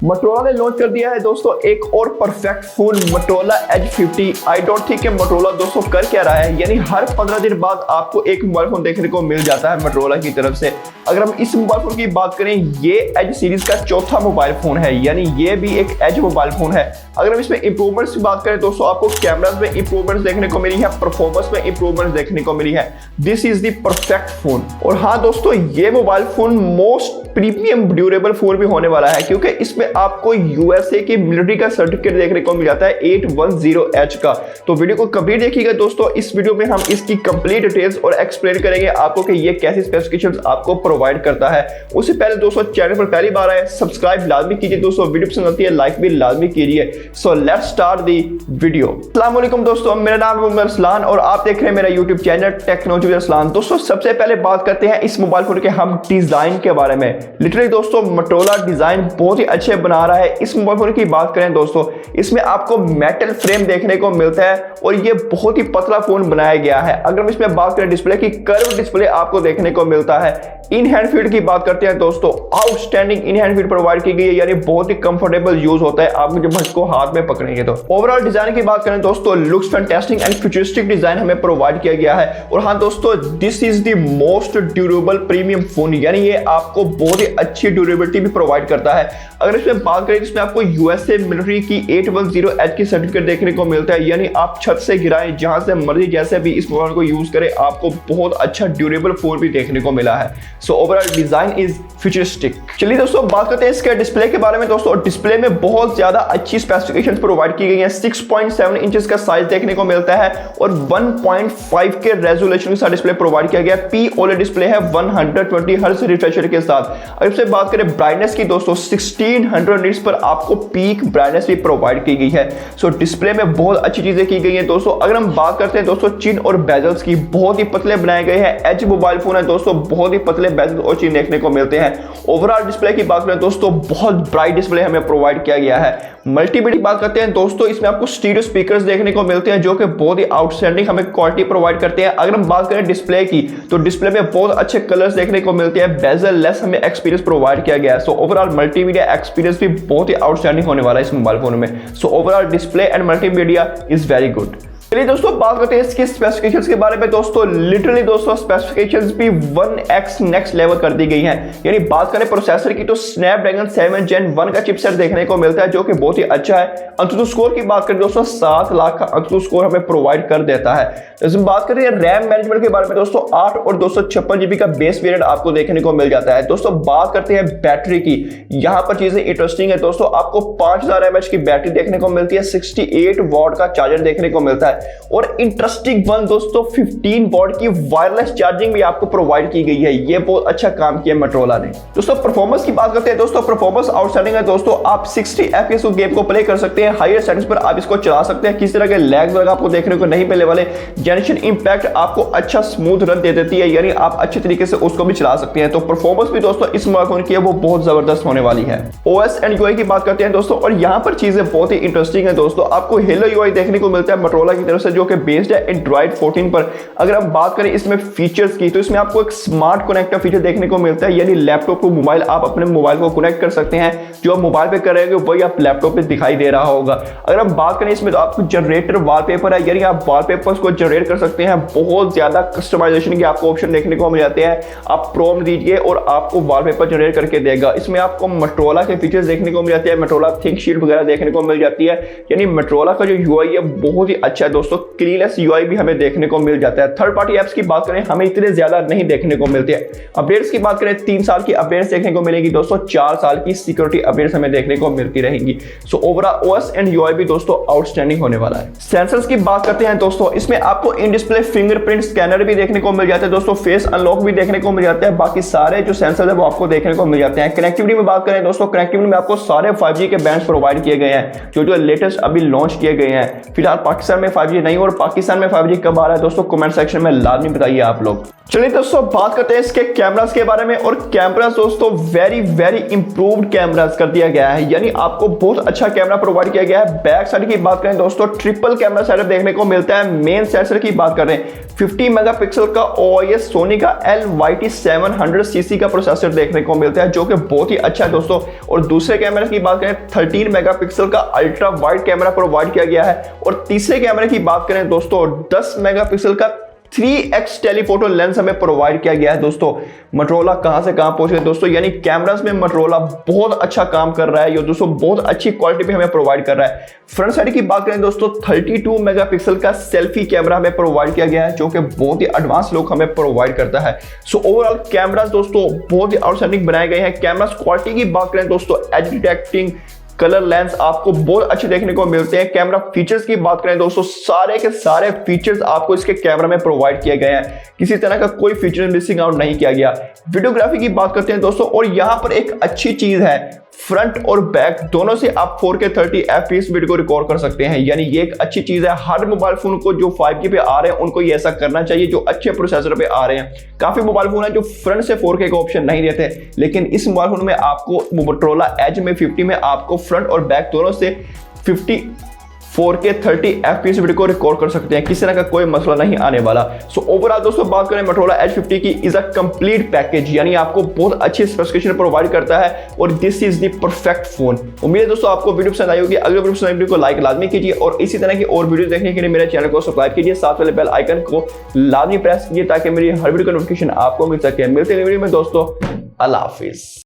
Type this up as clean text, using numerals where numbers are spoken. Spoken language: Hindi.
Motorola ने लॉन्च कर दिया है दोस्तों एक और perfect phone Motorola Edge 50। I don't think कि Motorola दोस्तों कर क्या रहा है, यानी हर 15 दिन बाद आपको एक मोबाइल फोन देखने को मिल जाता है Motorola की तरफ से। अगर हम इस मोबाइल फोन की बात करें, ये Edge सीरीज का चौथा मोबाइल फोन है, यानी ये भी एक Edge मोबाइल फोन है। अगर हम इसमें इंप्रूवमेंट्स की बात करें दोस्तों, आपको कैमरास में इंप्रूवमेंट्स देखने को मिली है, परफॉर्मेंस में इंप्रूवमेंट्स देखने को मिली है। This is the perfect phone. और हाँ दोस्तों, ये mobile phone most premium durable phone भी होने वाला है, क्योंकि इसमें आपको यूएसए की मिलिट्री का सर्टिफिकेट देखने को मिल जाता है 810H का। तो वीडियो को कंप्लीट देखिएगा दोस्तों। इस वीडियो में हम इसकी कंप्लीट डिटेल्स और एक्सप्लेन करेंगे आपको कि ये कैसी स्पेसिफिकेशंस आपको प्रोवाइड करता है। उससे पहले दोस्तों, चैनल पर पहली बार आए सब्सक्राइब लाजमी कीजिए दोस्तों, वीडियो पसंद आती है लाइक भी लाजमी कीजिए। So let's start the video. अस्सलाम वालेकुम दोस्तों, मेरा नाम है उमर अरसलान और आप देख रहे हैं मेरा YouTube channel technology with Arsalan. दोस्तों सबसे पहले बात करते हैं इस मोबाइल फोन के हम डिजाइन के बारे में। लिटरली दोस्तों Motorola डिजाइन बहुत ही अच्छे बना रहा है। इस मोबाइल फोन की बात करें दोस्तों, इसमें आपको मेटल फ्रेम देखने को मिलता है और ये बहुत ही पतला फोन बनाया गया है। अगर हम इसमें बात करें डिस्प्ले की, कर्व डिस्प्ले आपको देखने को मिलता है। इन हैंड फीड की बात करते हैं दोस्तों, outstanding in hand feed provide की गई है, यानी बहुत ही कंफर्टेबल यूज होता है आप जब इसको हाथ में पकड़ेंगे तो। ओवरऑल डिजाइन की बात करें दोस्तों, looks fantastic and futuristic design हमें प्रोवाइड किया गया है। और हाँ दोस्तों, this is the most durable premium phone, यानी ये आपको बहुत ही अच्छी ड्यूरेबिलिटी भी प्रोवाइड करता है। अगर इसमें बात करें, इसमें आपको यूएसए मिलिट्री की 810H की सर्टिफिकेट देखने को मिलता है, यानी आप छत से गिराएं जहां से मर्जी जैसे भी इस मोबाइल को यूज करें, आपको बहुत अच्छा ड्यूरेबल फोन भी देखने को मिला है। So overall design is futuristic. चलिए दोस्तों बात करते हैं इसके डिस्प्ले के बारे में। दोस्तों डिस्प्ले में बहुत ज्यादा अच्छी स्पेसिफिकेशंस प्रोवाइड की गई हैं। 6.7 इंचेस का साइज देखने को मिलता है और 1.5 के रेजोल्यूशन के साथ डिस्प्ले प्रोवाइड किया गया। पी ओलेड डिस्प्ले है 120 हर्ट्ज रिफ्रेश रेट के साथ। अगर इससे बात करें ब्राइटनेस की दोस्तों, 1600 निट्स पर आपको पीक ब्राइटनेस भी प्रोवाइड की गई है। सो डिस्प्ले में बहुत अच्छी चीजें की गई हैं दोस्तों। अगर हम बात करते हैं दोस्तों चिन और बेजल्स की, बहुत ही पतले बनाए गए हैं। एज मोबाइल फोन है दोस्तों, बहुत ही पतले बेजल और चिन देखने को मिलते हैं। ओवरऑल डिस्प्ले की बात करें दोस्तों, बहुत ब्राइट डिस्प्ले हमें प्रोवाइड किया गया है। मल्टीमीडिया की बात करते हैं दोस्तों, इसमें आपको स्टीरियो स्पीकर्स देखने को मिलते हैं जो कि बहुत ही आउटस्टैंडिंग हमें क्वालिटी प्रोवाइड करते हैं। अगर हम बात करें डिस्प्ले की, तो डिस्प्ले में बहुत अच्छे कलर्स देखने को मिलते हैं। बेजल लेस हमें एक्सपीरियंस प्रोवाइड किया गया है। सो ओवरऑल मल्टीमीडिया एक्सपीरियंस भी बहुत ही आउटस्टैंडिंग होने वाला है इस मोबाइल फोन में। So overall display and multimedia is very good. चलिए दोस्तों बात करते हैं इसके स्पेसिफिकेशंस के बारे में। दोस्तों लिटरली दोस्तों स्पेसिफिकेशंस भी 1x नेक्स्ट लेवल कर दी गई हैं। यानी बात करें प्रोसेसर की, तो स्नैपड्रैगन 7 Gen 1 का चिपसेट देखने को मिलता है जो कि बहुत ही अच्छा है। अंतुतु स्कोर की बात करें दोस्तों, 7 लाख का अंतुतु स्कोर हमें प्रोवाइड कर देता है। जैसे बात करें रैम मैनेजमेंट के बारे में दोस्तों, 8 और 256 GB का बेस वेरिएंट आपको देखने को मिल जाता है। दोस्तों बात करते हैं बैटरी की, यहाँ पर चीजें इंटरेस्टिंग है दोस्तों। आपको 5000 mAh की बैटरी देखने को मिलती है, 68 वॉट का चार्जर देखने को मिलता है और इंटरेस्टिंग वन दोस्तों 15 वॉट की वायरलेस चार्जिंग भी आपको प्रोवाइड की गई है। ये बहुत अच्छा काम किया Motorola ने। दोस्तों परफॉर्मेंस की बात करते हैं दोस्तों, परफॉर्मेंस आउटस्टैंडिंग है दोस्तों। आप 60 FPS गेम को प्ले कर सकते हैं, हायर सेटिंग्स पर आप इसको चला सकते हैं, किसी तरह के लैग वगैरह आपको देखने को नहीं मिलने वाले। जनरेशन इंपैक्ट आपको अच्छा स्मूथ रन दे देती है, यानी आप अच्छे तरीके से उसको भी चला सकते हैं। तो परफॉर्मेंस भी दोस्तों इस मोबाइल फोन की है वो बहुत जबरदस्त होने वाली है। OS एंड UI की बात करते हैं दोस्तों, और यहाँ पर चीजें बहुत ही इंटरेस्टिंग है दोस्तों। आपको Hello UI देखने को मिलता है Motorola की तरफ से, जो कि बेस्ड है Android 14 पर। अगर हम बात करें इसमें फीचर्स की, तो इसमें आपको एक स्मार्ट कनेक्टर फीचर देखने को मिलता है, यानी लैपटॉप को मोबाइल आप अपने मोबाइल को कनेक्ट कर सकते हैं। जो आप मोबाइल पे कर रहे हैं वही आप लैपटॉप पे दिखाई दे रहा होगा। अगर हम बात करें इसमें, तो आपको जनरेटर वॉलपेपर है, यानी आप वॉलपेपर्स को जनरेट कर सकते हैं। बहुत ज्यादा कस्टमाइजेशन के आपको ऑप्शन देखने को मिल जाते हैं। आप प्रॉम्प्ट दीजिए और आपको वॉलपेपर जनरेट करके देगा। इसमें आपको Motorola के फीचर्स देखने को मिल जाते हैं, Motorola थिंक शीट वगैरह देखने को मिल जाती है। यानी Motorola का जो UI है बहुत ही अच्छा है दोस्तों। क्लीनलेस UI भी हमें देखने को मिल जाता है। थर्ड पार्टी एप्स की बात करें, हमें इतने ज्यादा नहीं देखने को मिलते हैं। अपडेट्स की बात करें, 3 साल की अपडेट्स देखने को मिलेगी दोस्तों, 4 साल की सिक्योरिटी अपडेट्स हमें देखने को मिलती रहेंगी। So overall OS and UI भी दोस्तों आउटस्टैंडिंग होने वाला है। सेंसर्स की बात करते हैं दोस्तों, इसमें आपको इन डिस्प्ले फिंगरप्रिंट स्कैनर भी देखने को मिल जाते हैं दोस्तों, फेस अनलॉक भी देखने को मिल जाता है। बाकी सारे जो सेंसर है वो आपको देखने को मिल जाते हैं। कनेक्टिविटी में बात करें दोस्तों, कनेक्टिविटी में आपको सारे 5G के बैंड्स प्रोवाइड किए गए हैं जो लेटेस्ट अभी लॉन्च किए गए हैं। फिलहाल पाकिस्तान में 5G 5G नहीं और पाकिस्तान में 5G कब आ रहा है दोस्तों, कमेंट सेक्शन में लाजमी बताइए आप लोग। चलिए दोस्तों बात करते हैं इसके कैमरास के बारे में। और कैमरास दोस्तों वेरी इंप्रूव्ड कैमरास कर दिया गया है, यानी आपको बहुत अच्छा कैमरा प्रोवाइड किया गया है। बैक साइड की बात करें दोस्तों, ट्रिपल कैमरा सेटअप देखने को मिलता है। मेन सेंसर की बात करें 50 मेगापिक्सल का OIS सोनी का LYT700cc का प्रोसेसर देखने को मिलता है, जो कि बहुत ही अच्छा है दोस्तों। और दूसरे कैमरे की बात करें 13 मेगापिक्सल का अल्ट्रा वाइड कैमरा प्रोवाइड किया गया है। और तीसरे कैमरे की बात करें दोस्तों 10 मेगापिक्सल का 3x टेलीफोटो लेंस हमें प्रोवाइड किया गया है दोस्तों। मोटोरोला कहां से कहां पहुंच गए दोस्तों, यानी कैमरास में मोटोरोला बहुत अच्छा काम कर रहा है। ये दोस्तों बहुत अच्छी क्वालिटी भी हमें प्रोवाइड कर रहा है। फ्रंट साइड की बात करें दोस्तों 32 मेगापिक्सल का सेल्फी कैमरा हमें प्रोवाइड किया गया है, जो कि बहुत ही एडवांस लुक हमें प्रोवाइड करता है। सो ओवरऑल कैमरास दोस्तों बहुत ही आउटस्टैंडिंग बनाए गए हैं। कैमरास क्वालिटी की बात करें दोस्तों एज डिटेक्टिंग कलर लेंस आपको बहुत अच्छे देखने को मिलते हैं। कैमरा फीचर्स की बात करें दोस्तों सारे के सारे फीचर्स आपको इसके कैमरा में प्रोवाइड किए गए हैं, किसी तरह का कोई फीचर मिसिंग आउट नहीं किया गया। वीडियोग्राफी की बात करते हैं दोस्तों, और यहां पर एक अच्छी चीज है, फ्रंट और बैक दोनों से आप 4K 30 FPS वीडियो को रिकॉर्ड कर सकते हैं, यानी ये एक अच्छी चीज है। हर मोबाइल फोन को जो 5G पे आ रहे हैं उनको ये ऐसा करना चाहिए, जो अच्छे प्रोसेसर पे आ रहे हैं। काफी मोबाइल फोन है जो फ्रंट से 4K का ऑप्शन नहीं देते, लेकिन इस मोबाइल फोन में आपको मोटोरोला एज में 50 में आपको फ्रंट और बैक दोनों से 4K 30 FPS वीडियो को रिकॉर्ड कर सकते हैं, किसी तरह का कोई मसला नहीं आने वाला। सो ओवरऑल दोस्तों बात करें मोटोरोला एज 50 की, इज अ कंप्लीट पैकेज, यानी आपको बहुत अच्छी स्पेसिफिकेशन प्रोवाइड करता है और this is the perfect phone. उम्मीद है दोस्तों आपको वीडियो पसंद आई होगी। अगर वीडियो पसंद आई वीडियो को लाइक लाजमी कीजिए और इसी तरह की और वीडियो देखने के लिए मेरे चैनल को सब्सक्राइब कीजिए, साथ वाले बेल आइकन को लाजमी प्रेस कीजिए ताकि मेरी हर वीडियो का नोटिफिकेशन आपको मिल सके। मिलते हैं वीडियो में दोस्तों, अल्लाह हाफिज।